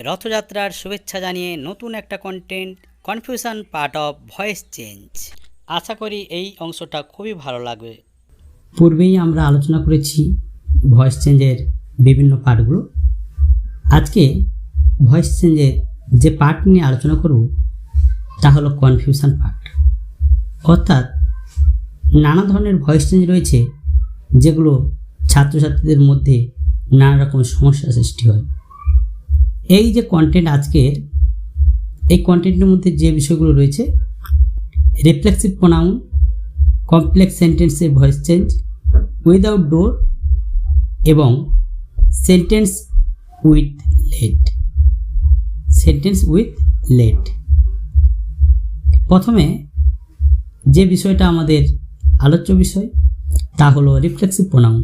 রথযাত্রার শুভেচ্ছা জানিয়ে নতুন একটা content confusion part of voice change. আশা করি এই অংশটা খুবই ভালো লাগবে। পূর্বেই আমরা আলোচনা করেছি ভয়েস চেঞ্জের বিভিন্ন পার্টগুলো। আজকে ভয়েস চেঞ্জের যে পার্ট নিয়ে আলোচনা করব তা হলো কনফিউশন পার্ট। অর্থাৎ নানা ধরনের ভয়েস চেঞ্জ রয়েছে যেগুলো ছাত্রছাত্রীদের মধ্যে নানা রকম সমস্যা সৃষ্টি হয়। এই যে কন্টেন্ট আজকের, এই কন্টেন্টের মধ্যে যে বিষয়গুলো রয়েছে, রিফ্লেক্সিভ প্রোনাউন, কমপ্লেক্স সেন্টেন্সের ভয়েস চেঞ্জ, উইদাউট ডোর এবং সেন্টেন্স উইথ লেট। প্রথমে যে বিষয়টা আমাদের আলোচ্য বিষয় তা হলো রিফ্লেক্সিভ প্রোনাউন।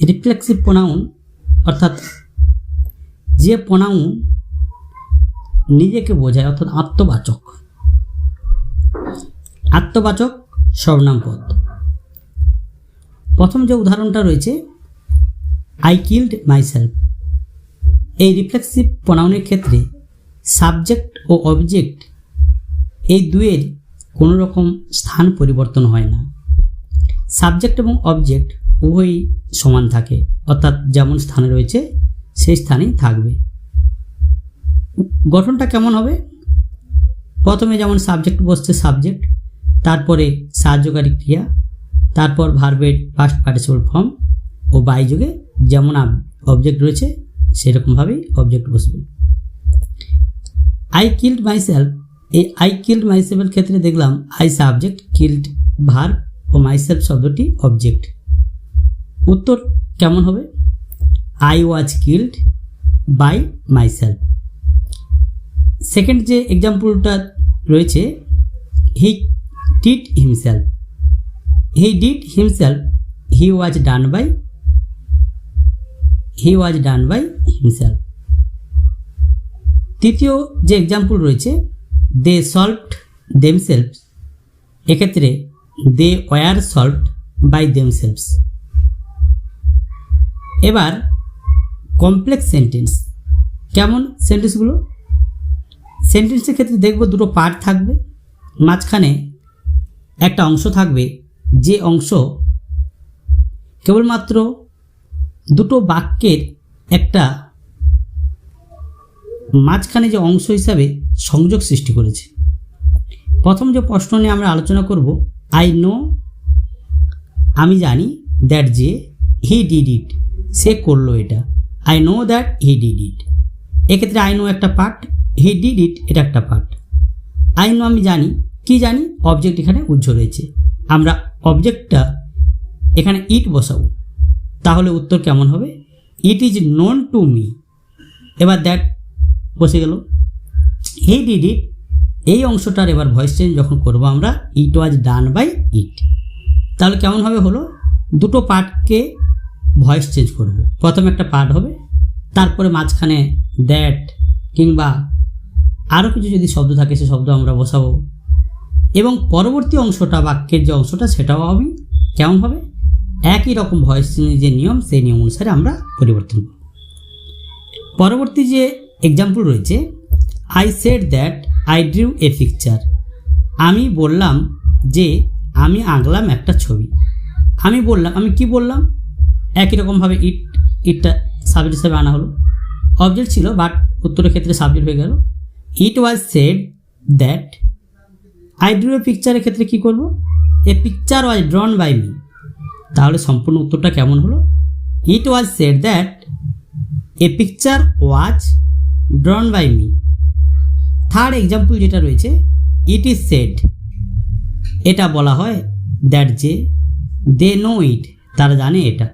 রিফ্লেক্সিভ প্রোনাউন অর্থাৎ যে প্রোনাউন নিজেকে বোঝায়, অর্থাৎ আত্মবাচক সর্বনাম পদ। প্রথম যে উদাহরণটা রয়েছে, আই কিল্ড মাইসেলফ। এই রিফ্লেক্সিভ প্রোনাউনের ক্ষেত্রে সাবজেক্ট ও অবজেক্ট এই দুয়ের কোনো রকম স্থান পরিবর্তন হয় না। সাবজেক্ট এবং অবজেক্ট উভয়ই সমান থাকে, অর্থাৎ যেমন স্থানে রয়েছে সেই স্থানেই থাকবে। গঠনটা কেমন হবে? প্রথমে যেমন সাবজেক্ট বসছে সাবজেক্ট, তারপরে সাহায্যকারী ক্রিয়া, তারপর ভার্বের পাস্ট পার্টিসিপল ফর্ম ও বাই যুগে যেমন অবজেক্ট রয়েছে সেরকমভাবেই অবজেক্ট বসবে। আই কিল্ড মাইসেলফ, এই আই কিল্ড মাইসেলফের ক্ষেত্রে দেখলাম আই সাবজেক্ট, কিল্ড ভার্ব ও মাইসেলফ শব্দটি অবজেক্ট। উত্তর কেমন হবে? I was killed by myself. Second যে এক্সাম্পলটা রয়েছে, he did himself. He did himself, he was done by himself. তৃতীয় যে এক্সাম্পল রয়েছে, দে সলভড দেমসেলফ, এক্ষেত্রে they were solved by themselves. এবার কমপ্লেক্স সেন্টেন্স। কেমন সেন্টেন্সগুলো? সেন্টেন্সের ক্ষেত্রে দেখব দুটো পার্ট থাকবে, মাঝখানে একটা অংশ থাকবে, যে অংশ কেবলমাত্র দুটো বাক্যের একটা মাঝখানে যে অংশ হিসাবে সংযোগ সৃষ্টি করেছে। প্রথম যে প্রশ্ন নিয়ে আমরা আলোচনা করব, আই নো, আমি জানি, দ্যাট যে হি ডিড ইট, সে করলো এটা। I know that he did it, এক্ষেত্রে আই নো একটা পার্ট, হি ডিড ইট এটা একটা পার্ট। আই নো আমি জানি, কি জানি? অবজেক্ট এখানে উজ্জ্ব রয়েছে, আমরা অবজেক্টটা এখানে ইট বসাবো, তাহলে উত্তর কেমন হবে? It is known to me. এবার দ্যাট বসে গেল। হি ডিড ইট, এই অংশটার এবার ভয়েস চেঞ্জ যখন করবো আমরা, ইট ওয়াজ ডান বাই ইট। তাহলে কেমন হবে? হলো দুটো পার্টকে ভয়েস চেঞ্জ করব। প্রথমে একটা পার্ট হবে, তারপরে মাঝখানে দ্যাট কিংবা আরও কিছু যদি শব্দ থাকে সে শব্দ আমরা বসাবো, এবং পরবর্তী অংশটা, বাক্যের যে অংশটা, সেটাও হবে কেমন হবে? একই রকম ভয়েস চেঞ্জের যে নিয়ম, সেই নিয়ম অনুসারে আমরা পরিবর্তন করব। পরবর্তী যে এক্সাম্পল রয়েছে, I said that I drew a picture. আমি বললাম যে আমি আঁকলাম একটা ছবি। আমি কি বললাম? একই রকমভাবে ইটটা সাবজেক্ট হিসেবে আনা হলো, অবজেক্ট ছিল বাট উত্তরের ক্ষেত্রে সাবজেক্ট হয়ে গেল। It was said that I drew a পিকচারের ক্ষেত্রে কি করব? A picture was drawn by me. তাহলে সম্পূর্ণ উত্তরটা কেমন হলো? It was said that a picture was drawn by me. Third example যেটা রয়েছে, ইট ইজ সেড, এটা বলা হয়, দ্যাট যে দে নো ইট, তারা জানে এটা।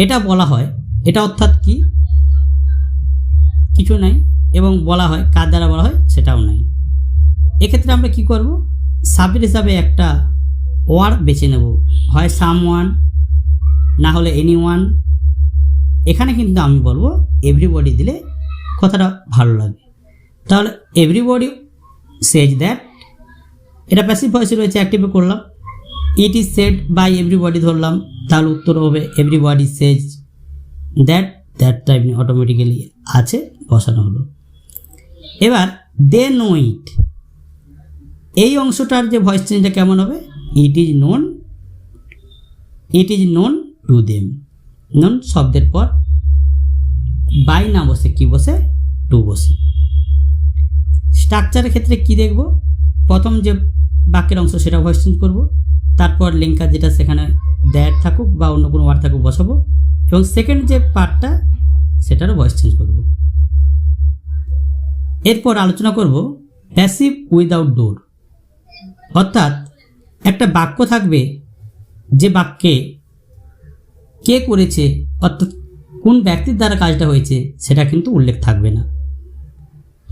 এটা বলা হয়, এটা অর্থাৎ কি? কিছু নাই, এবং বলা হয় কার দ্বারা বলা হয় সেটাও নাই। এক্ষেত্রে আমরা কি করব? সাবজেক্ট হিসাবে একটা ওয়ার্ড বেছে নেব, হয় সামওয়ান, না হলে এনিওয়ান। এখানে কিন্তু আমি বলবো এভরিবডি দিলে কথাটা ভালো লাগে। তাহলে এভরিবডি সেজ দ্যাট, এটা প্যাসিভ ভয়েসে রয়েছে, অ্যাক্টিভে করলাম। It is said by everybody ধরলাম, তাহলে উত্তর হবে everybody says that type automatically আছে, বসানো হলো। এবার দে নো ইট, এই অংশটার যে ভয়েস চেঞ্জটা কেমন হবে? It is known to them. Known শব্দের পর বাই না বসে কি বসে? টু বসে। স্ট্রাকচারের ক্ষেত্রে কি দেখব? প্রথম যে বাক্যের অংশ সেটা ভয়েস চেঞ্জ করব, তারপর লিঙ্কার যেটা সেখানে দ্যাট থাকুক বা অন্য কোনো ওয়ার্ড থাকুক বসাবো, এবং সেকেন্ড যে পার্টটা সেটারও ভয়েস চেঞ্জ করব। এরপর আলোচনা করব প্যাসিভ উইদাউট ডোর, অর্থাৎ একটা বাক্য থাকবে যে বাক্যে কে করেছে অর্থাৎ কোন ব্যক্তির দ্বারা কাজটা হয়েছে সেটা কিন্তু উল্লেখ থাকবে না।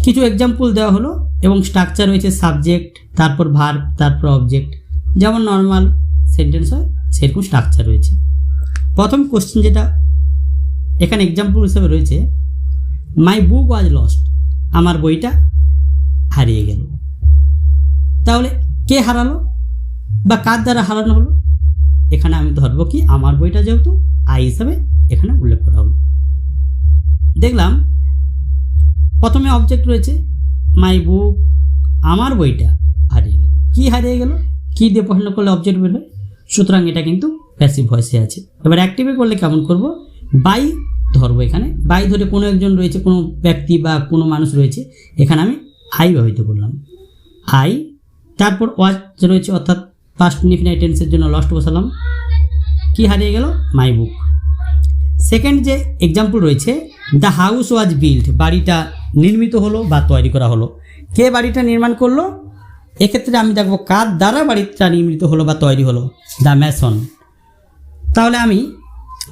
কিছু এক্সাম্পল দেওয়া হলো এবং স্ট্রাকচার রয়েছে সাবজেক্ট, তারপর ভার্ব, তারপর অবজেক্ট, যেমন নর্মাল সেন্টেন্স হয় সেরকম স্ট্রাকচার রয়েছে। প্রথম কোশ্চেন যেটা এখানে এক্সাম্পল হিসেবে রয়েছে, মাই বুক ওয়াজ লস্ট, আমার বইটা হারিয়ে গেল। তাহলে কে হারালো বা কার দ্বারা হারানো হলো? এখানে আমি ধরবো কি আমার বইটা, যেহেতু আই হিসাবে এখানে উল্লেখ করা হলো। দেখলাম প্রথমে অবজেক্ট রয়েছে মাই বুক, আমার বইটা হারিয়ে গেল। কি হারিয়ে গেল? কি দিয়ে প্রশ্ন করলে অবজেক্ট বের হয়? সুতরাং এটা কিন্তু প্যাসিভ ভয়েসে আছে। এবার অ্যাক্টিভে করলে কেমন করব? বাই ধরবো, এখানে বাই ধরে কোনো একজন রয়েছে, কোনো ব্যক্তি বা কোনো মানুষ রয়েছে, এখানে আমি আই ব্যবহৃত করলাম। আই, তারপর ওয়াজ রয়েছে অর্থাৎ পাস্ট ইনডিফিনাইট টেন্সের জন্য লস্ট বসালাম। কি হারিয়ে গেল? মাই বুক। সেকেন্ড যে এক্সাম্পল রয়েছে, দ্য হাউস ওয়াজ বিল্ড, বাড়িটা নির্মিত হলো বা তৈরি করা হলো। কে বাড়িটা নির্মাণ করলো? এক্ষেত্রে আমি দেখবো কার দ্বারা বাড়িটা নির্মিত হলো বা তৈরি হলো? The Mason. তাহলে আমি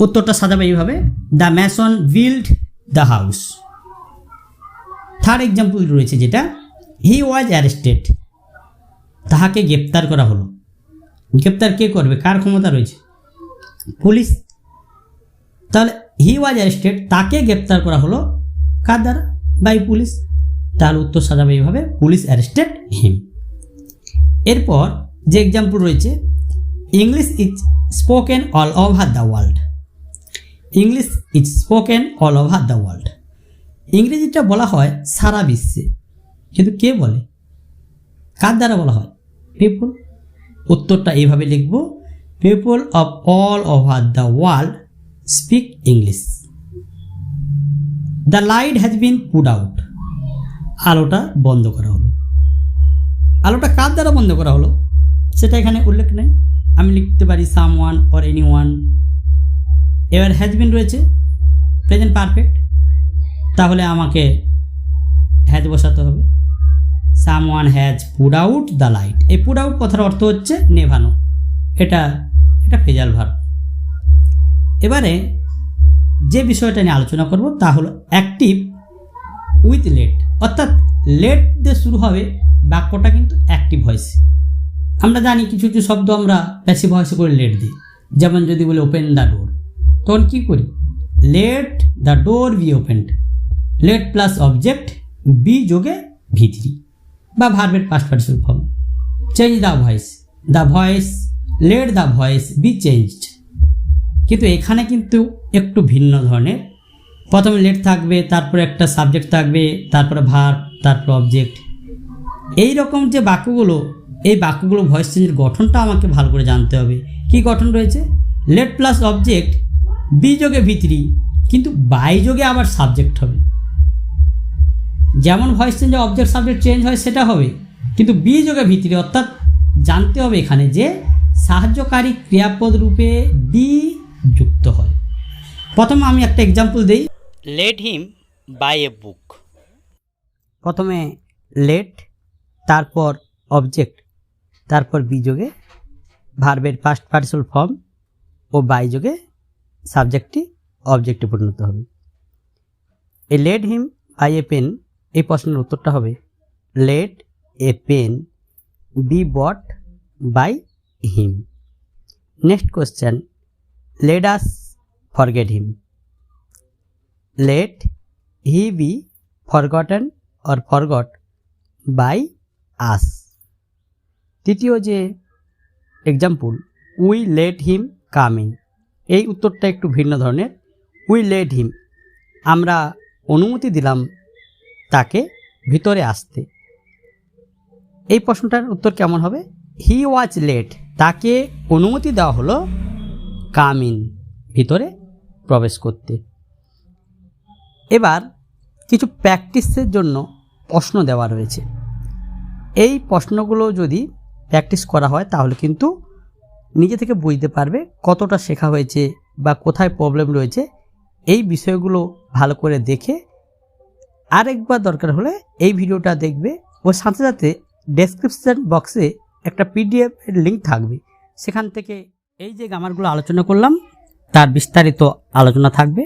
উত্তরটা সাজাবো এইভাবে, the Mason build the house. Third example রয়েছে যেটা, হি ওয়াজ অ্যারেস্টেড, তাহাকে গ্রেপ্তার করা হলো। গ্রেপ্তার কে করবে? কার ক্ষমতা রয়েছে? পুলিশ। তাহলে হি ওয়াজ অ্যারেস্টেড, তাকে গ্রেপ্তার করা হলো কার দ্বারা? By police. তাহলে উত্তর সাজাবে এইভাবে, পুলিশ অ্যারেস্টেড হিম। এরপর যে এক্সাম্পল রয়েছে, English is spoken all over the world. English is spoken all over the world, ইংরেজিটা বলা হয় সারা বিশ্বে, কিন্তু কে বলে? কার দ্বারা বলা হয়? পিপল। উত্তরটা এইভাবে লিখব, people of all over the world speak English. The light has been put out, আলোটা বন্ধ করা হলো। আলোটা কার দ্বারা বন্ধ করা হলো সেটা এখানে উল্লেখ নেই, আমি লিখতে পারি someone or anyone. এবার হ্যাজ বিন রয়েছে প্রেজেন্ট পারফেক্ট, তাহলে আমাকে হ্যাজ বসাতে হবে। Someone has put out the light, এই পুট আউট কথার অর্থ হচ্ছে নেভানো, এটা ফ্রেজাল ভার্ব। এবারে যে বিষয়টা নিয়ে আলোচনা করব তা হলো অ্যাক্টিভ উইথ লেট, অর্থাৎ লেট দিয়ে শুরু হবে বাক্যটা কিন্তু অ্যাক্টিভ ভয়েস। আমরা জানি কিছু কিছু শব্দ আমরা প্যাসিভ ভয়েসে করে লেট দিই, যেমন যদি বলে ওপেন দ্য ডোর, তখন কী করি? Let the door be opened, let plus object be যোগে ভিতরি বা ভার্বের past participle form. Change the voice, let the voice be changed. কিন্তু এখানে কিন্তু একটু ভিন্ন ধরনের, প্রথমে লেট থাকবে, তারপরে একটা সাবজেক্ট থাকবে, তারপরে ভার্ব, তারপর অবজেক্ট। এই রকম যে বাক্যগুলো, এই বাক্যগুলো ভয়েস চেঞ্জের গঠনটা আমাকে ভালো করে জানতে হবে। কি গঠন রয়েছে? লেট প্লাস অবজেক্ট বি যোগে ভিতরি, কিন্তু বাই যোগে আবার সাবজেক্ট হবে। যেমন ভয়েস চেঞ্জে অবজেক্ট সাবজেক্ট চেঞ্জ হয় সেটা হবে, কিন্তু বি যোগে ভিতরি, অর্থাৎ জানতে হবে এখানে যে সাহায্যকারী ক্রিয়াপদ রূপে বি যুক্ত হয়। প্রথমে আমি একটা এক্সাম্পল দিই, লেট হিম বাই এ বুক। প্রথমে লেট, তারপর অবজেক্ট, তারপর বি যোগে ভার্বের পাস্ট পার্টিসিপল ফর্ম ও বাই যোগে সাবজেক্টটি অবজেক্টে পরিণত হবে। এই let him by a pen, এই প্রশ্নের উত্তরটা হবে let a pen be bought by him. Next question, let us forget him. Let he be forgotten or forgot by us. তৃতীয় যে example, we let him come in, এই উত্তরটা একটু ভিন্ন ধরনের। উই লেট হিম, আমরা অনুমতি দিলাম তাকে ভিতরে আসতে। এই প্রশ্নটার উত্তর কেমন হবে? হি ওয়াজ লেট, তাকে অনুমতি দেওয়া হলো কাম ইন, ভিতরে প্রবেশ করতে। এবার কিছু প্র্যাকটিসের জন্য প্রশ্ন দেওয়া রয়েছে। এই প্রশ্নগুলো যদি প্র্যাকটিস করা হয় তাহলে কিন্তু নিজে থেকে বুঝতে পারবে কতটা শেখা হয়েছে বা কোথায় প্রবলেম রয়েছে। এই বিষয়গুলো ভালো করে দেখে আরেকবার দরকার হলে এই ভিডিওটা দেখবে, ও সাথে সাথে ডেসক্রিপশন বক্সে একটা পিডিএফ এর লিঙ্ক থাকবে, সেখান থেকে এই যে গ্রামারগুলো আলোচনা করলাম তার বিস্তারিত আলোচনা থাকবে,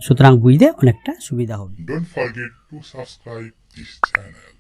সুতরাং বুঝতে অনেকটা সুবিধা হবে। Don't forget to subscribe this channel.